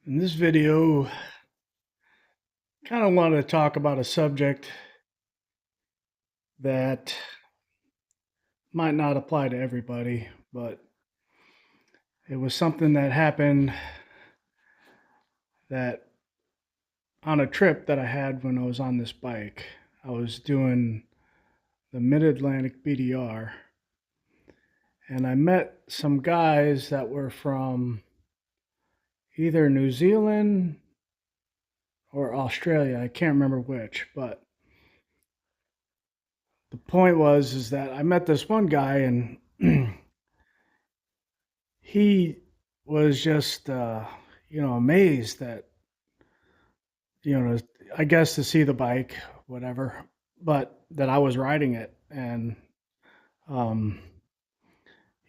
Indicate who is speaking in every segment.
Speaker 1: In this video, kind of want to talk about a subject that might not apply to everybody, but it was something that happened that on a trip that I had when I was on this bike. I was doing the Mid-Atlantic BDR, and I met some guys that were from either New Zealand or Australia. I can't remember which, but the point was is that I met this one guy and he was just amazed that you know I guess to see the bike, whatever, but that I was riding it. And um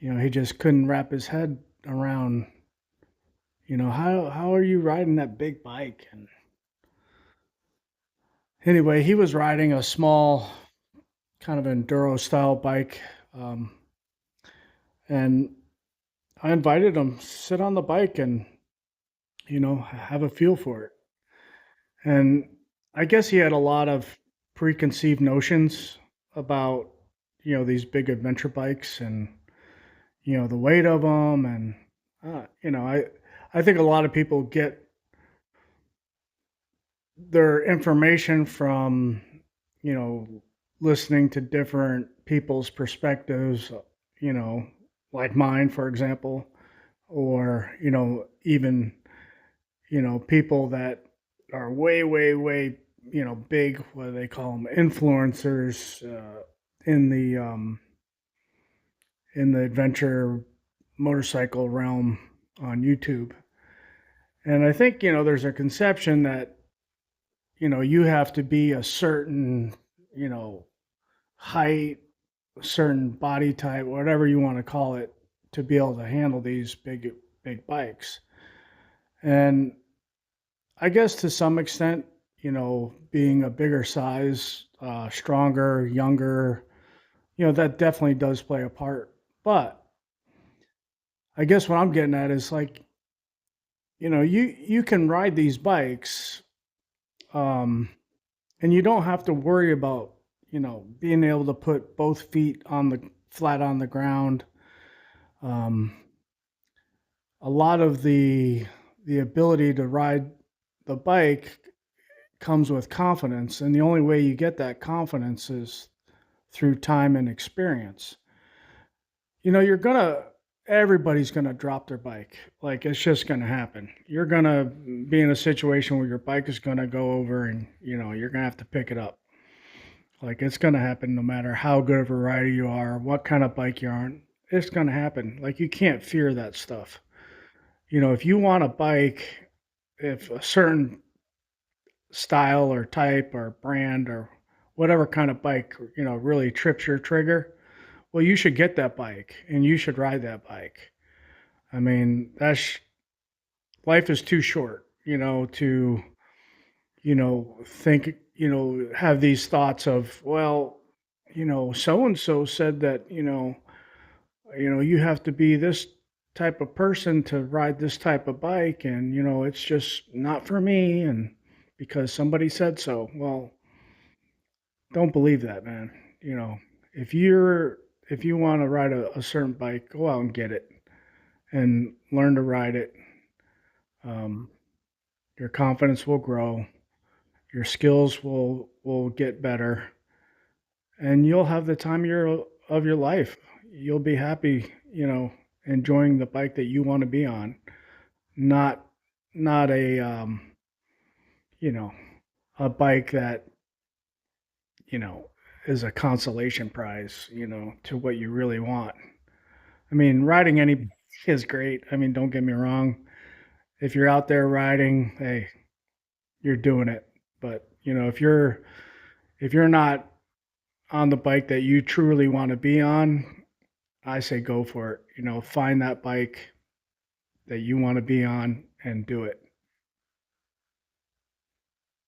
Speaker 1: he just couldn't wrap his head around, how are you riding that big bike. And anyway, he was riding a small kind of enduro style bike. Um and I invited him to sit on the bike and have a feel for it. And I guess he had a lot of preconceived notions about, these big adventure bikes and, the weight of them. And, I think a lot of people get their information from, you know, listening to different people's perspectives, you know, like mine, for example, or, even, people that are way, way, way, big, what do they call them, influencers in the adventure motorcycle realm on YouTube. And I think there's a conception that you have to be a certain you know height, a certain body type, whatever you want to call it, to be able to handle these big bikes. And I guess to some extent, being a bigger size, stronger, younger, that definitely does play a part. But I guess what I'm getting at is like, you can ride these bikes, um, and you don't have to worry about, being able to put both feet on the flat on the ground. Um, a lot of the ability to ride the bike comes with confidence, and the only way you get that confidence is through time and experience. You're gonna everybody's gonna drop their bike. Like, it's just gonna happen. You're gonna be in a situation where your bike is gonna go over, and you're gonna have to pick it up. Like, it's gonna happen no matter how good of a rider you are, what kind of bike you're on. It's gonna happen. Like, you can't fear that stuff. If you want a bike, if a certain style or type or brand or whatever kind of bike, really trips your trigger, well, you should get that bike and you should ride that bike. I mean, life is too short, to, think, have these thoughts of, well, so and so said that, you have to be this type of person to ride this type of bike, and it's just not for me, and because somebody said so. Well, don't believe that, man. you know if you want to ride a certain bike, go out and get it and learn to ride it. um, your confidence will grow, your skills will get better, and you'll have the time of your life. You'll be happy, enjoying the bike that you want to be on, not not a you know a bike that you know is a consolation prize, to what you really want. I mean, riding any bike is great. I mean, don't get me wrong. If you're out there riding, hey, you're doing it. But if you're not on the bike that you truly want to be on, I say go for it. Find that bike that you want to be on and do it.